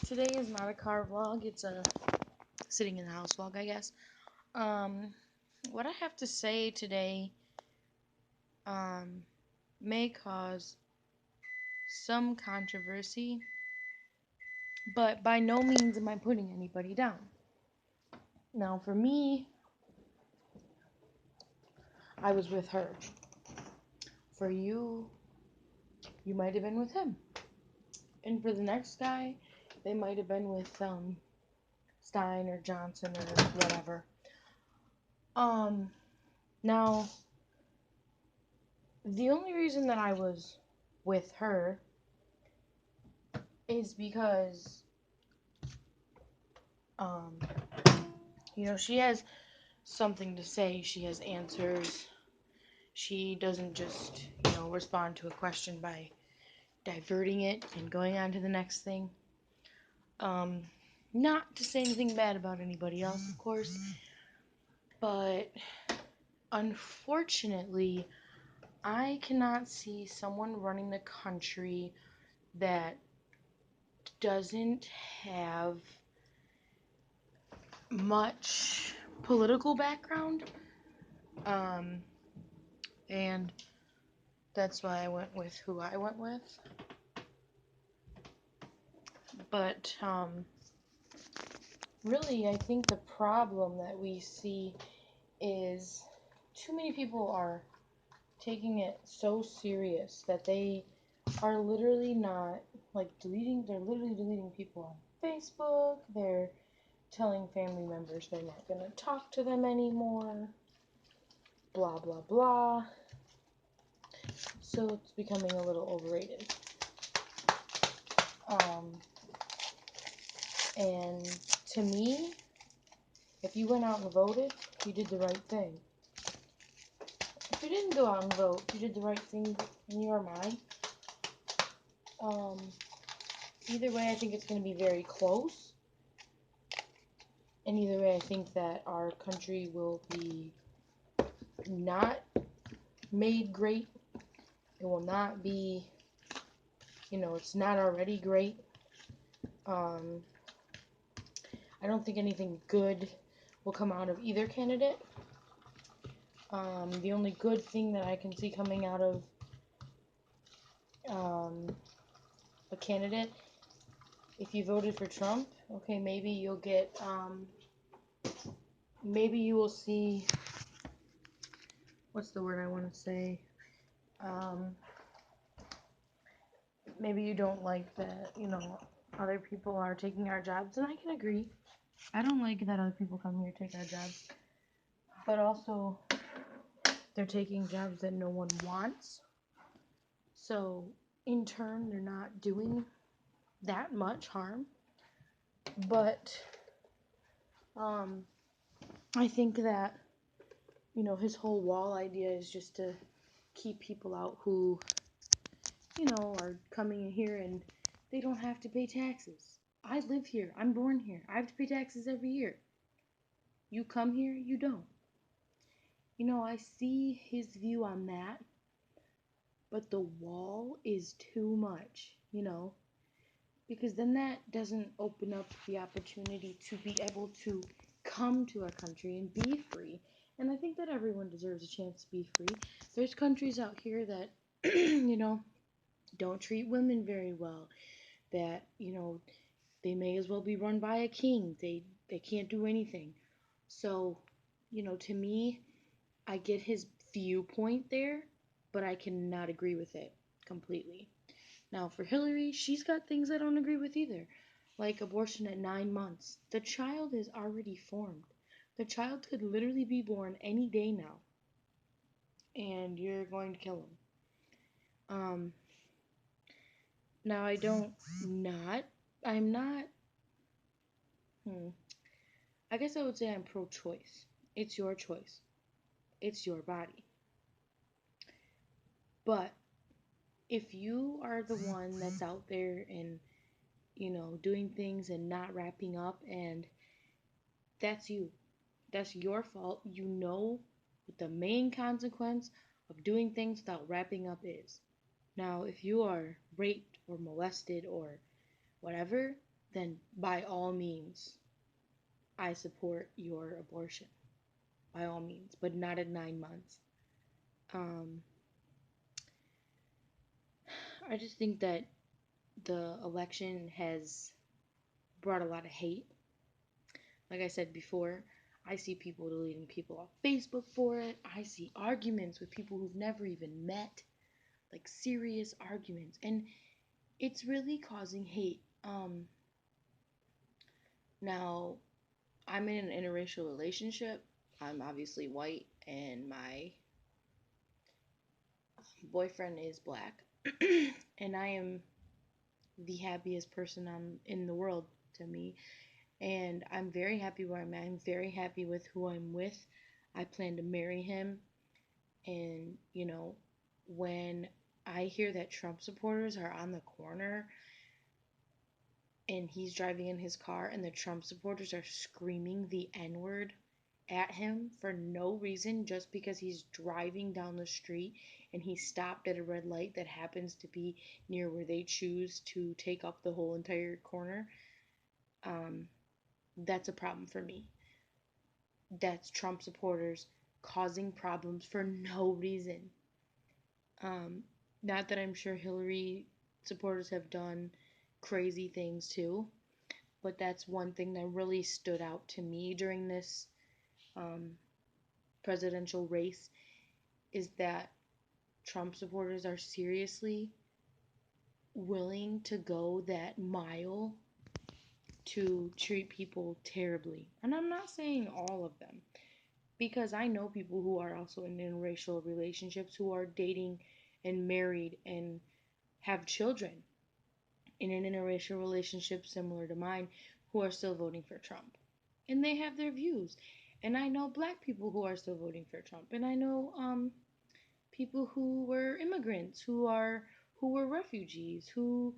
Today is not a car vlog, it's a sitting in the house vlog, I guess. What I have to say today, may cause some controversy, but by no means am I putting anybody down. Now, for me, I was with her. For you, you might have been with him. And for the next guy, they might have been with, Stein or Johnson or whatever. Now, the only reason that I was with her is because, um, she has something to say, she has answers, she doesn't just, respond to a question by diverting it and going on to the next thing. Not to say anything bad about anybody else, of course, but unfortunately, I cannot see someone running the country that doesn't have much political background. And that's why I went with who I went with. But, really, I think the problem that we see is too many people are taking it so serious that they are literally not, they're literally deleting people on Facebook, they're telling family members they're not going to talk to them anymore, blah, blah, blah. So it's becoming a little overrated. And to me, if you went out and voted, you did the right thing. If you didn't go out and vote, you did the right thing in your mind. Either way, I think it's going to be very close. And either way, I think that our country will be not made great. It will not be, it's not already great. I don't think anything good will come out of either candidate. The only good thing that I can see coming out of a candidate, if you voted for Trump, okay, maybe you'll get, maybe you will see, what's the word I want to say, maybe you don't like that, other people are taking our jobs, and I can agree. I don't like that other people come here to take our jobs, but also, they're taking jobs that no one wants, so in turn, they're not doing that much harm, but, I think that, his whole wall idea is just to keep people out who, are coming in here and they don't have to pay taxes. I live here. I'm born here. I have to pay taxes every year. You come here, you don't. I see his view on that, but the wall is too much, because then that doesn't open up the opportunity to be able to come to our country and be free. And I think that everyone deserves a chance to be free. There's countries out here that, don't treat women very well, that, they may as well be run by a king. They can't do anything. So, to me, I get his viewpoint there, but I cannot agree with it completely. Now, for Hillary, she's got things I don't agree with either, like abortion at 9 months. The child is already formed. The child could literally be born any day now, and you're going to kill him. Now, I'm not, I guess I would say I'm pro-choice. It's your choice. It's your body. But if you are the one that's out there and, doing things and not wrapping up, and that's you. That's your fault. You know what the main consequence of doing things without wrapping up is. Now, if you are raped or molested or whatever, then by all means, I support your abortion. By all means, but not at 9 months. Um, I just think that the election has brought a lot of hate. Like I said before, I see people deleting people off Facebook for it. I see arguments with people who've never even met, like serious arguments, and it's really causing hate. Now I'm in an interracial relationship. I'm obviously white, and my boyfriend is black, and I am the happiest person in the world to me. And I'm very happy where I'm at. I'm very happy with who I'm with. I plan to marry him. And, when I hear that Trump supporters are on the corner and he's driving in his car and the Trump supporters are screaming the N word at him for no reason, just because he's driving down the street and he stopped at a red light that happens to be near where they choose to take up the whole entire corner, that's a problem for me. That's Trump supporters causing problems for no reason. Um, Not that I'm sure Hillary supporters have done crazy things too, but that's one thing that really stood out to me during this um, presidential race, is that Trump supporters are seriously willing to go that mile to treat people terribly. And I'm not saying all of them, because I know people who are also in interracial relationships, who are dating and married and have children in an interracial relationship similar to mine, who are still voting for Trump. And they have their views. And I know black people who are still voting for Trump. And I know people who were immigrants, who were refugees, who,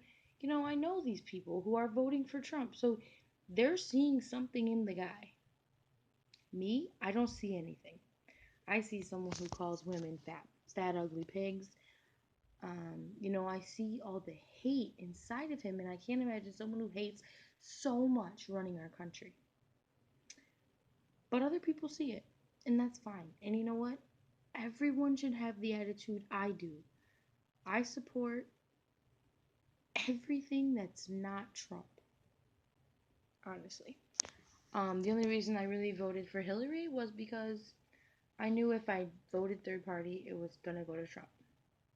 I know these people who are voting for Trump. So they're seeing something in the guy. Me, I don't see anything. I see someone who calls women fat, ugly pigs. I see all the hate inside of him, and I can't imagine someone who hates so much running our country. But other people see it, and that's fine. And you know what? Everyone should have the attitude I do. I support everything that's not Trump, honestly. The only reason I really voted for Hillary was because I knew if I voted third party, it was gonna go to Trump.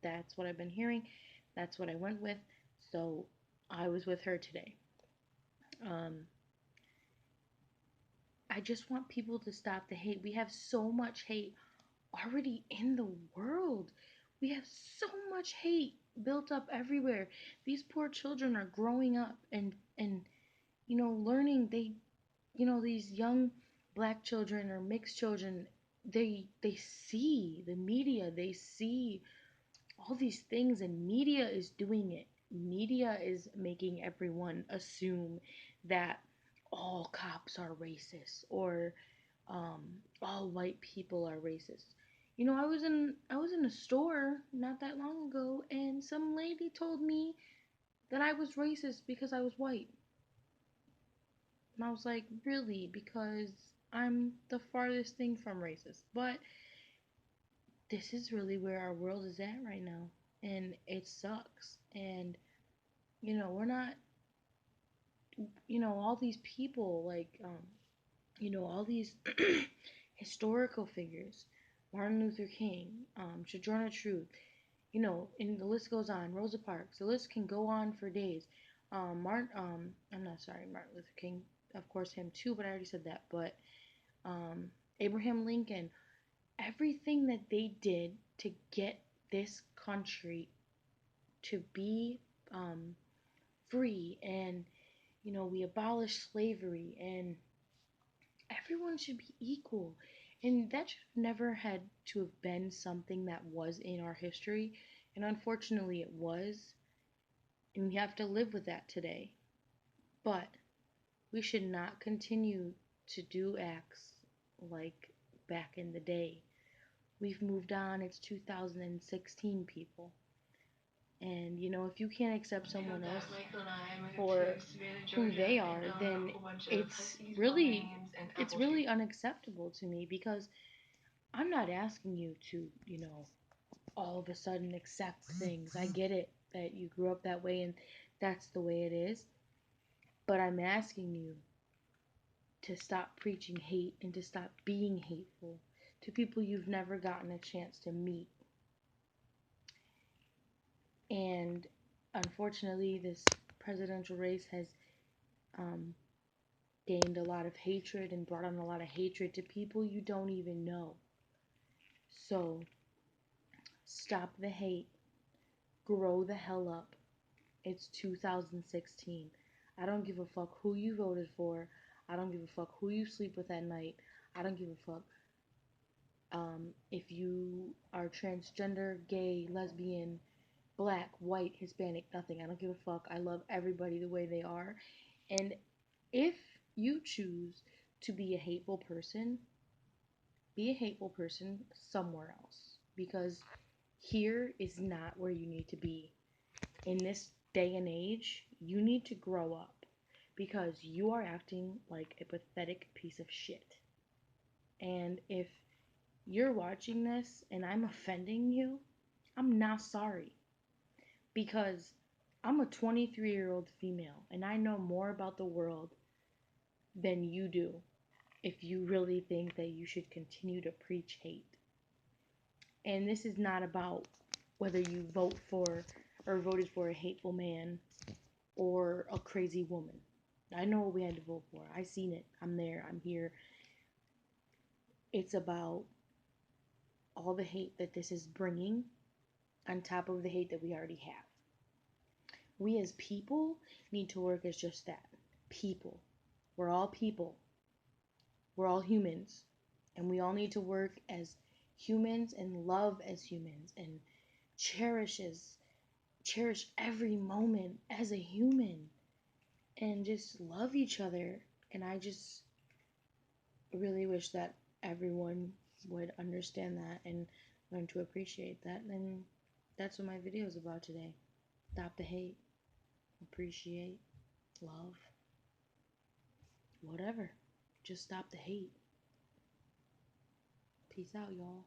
That's what I've been hearing. That's what I went with. So I was with her today. Um, I just want people to stop the hate. We have so much hate already in the world. We have so much hate built up everywhere. These poor children are growing up and learning. These young black children or mixed children, they see the media, they see all these things, and media is doing it. Media is making everyone assume that all cops are racist, or all white people are racist. I was in a store not that long ago, and some lady told me that I was racist because I was white. And I was like, really? Because I'm the farthest thing from racist. But this is really where our world is at right now. And it sucks. And, we're not, all these people, like, all these historical figures, Martin Luther King, Sojourner Truth, and the list goes on, Rosa Parks, the list can go on for days. I'm not sorry, Martin Luther King, of course, him too, but I already said that. But um, Abraham Lincoln, everything that they did to get this country to be um, free, and we abolished slavery, and everyone should be equal, and that should have never had to have been something that was in our history, and unfortunately it was, and we have to live with that today. But we should not continue to do acts like back in the day. We've moved on. It's 2016, people. And if you can't accept someone else for who they are, then it's really unacceptable to me, because I'm not asking you to, all of a sudden accept things. I get it that you grew up that way and that's the way it is, but I'm asking you to stop preaching hate and to stop being hateful to people you've never gotten a chance to meet. And unfortunately, this presidential race has um, gained a lot of hatred and brought on a lot of hatred to people you don't even know. So stop the hate, grow the hell up. It's 2016. I don't give a fuck who you voted for. I don't give a fuck who you sleep with at night. I don't give a fuck if you are transgender, gay, lesbian, black, white, Hispanic, nothing. I don't give a fuck. I love everybody the way they are. And if you choose to be a hateful person, be a hateful person somewhere else. Because here is not where you need to be. In this day and age, you need to grow up. Because you are acting like a pathetic piece of shit. And if you're watching this and I'm offending you, I'm not sorry. Because I'm a 23-year-old female and I know more about the world than you do if you really think that you should continue to preach hate. And this is not about whether you vote for or voted for a hateful man or a crazy woman. I know what we had to vote for. I seen it. I'm there. I'm here. It's about all the hate that this is bringing on top of the hate that we already have. We as people need to work as just that. People. We're all people. We're all humans. And we all need to work as humans and love as humans and cherish every moment as a human and just love each other. And I just really wish that everyone would understand that and learn to appreciate that. And that's what my video is about today. Stop the hate. Appreciate. Love. Whatever. Just stop the hate. Peace out, y'all.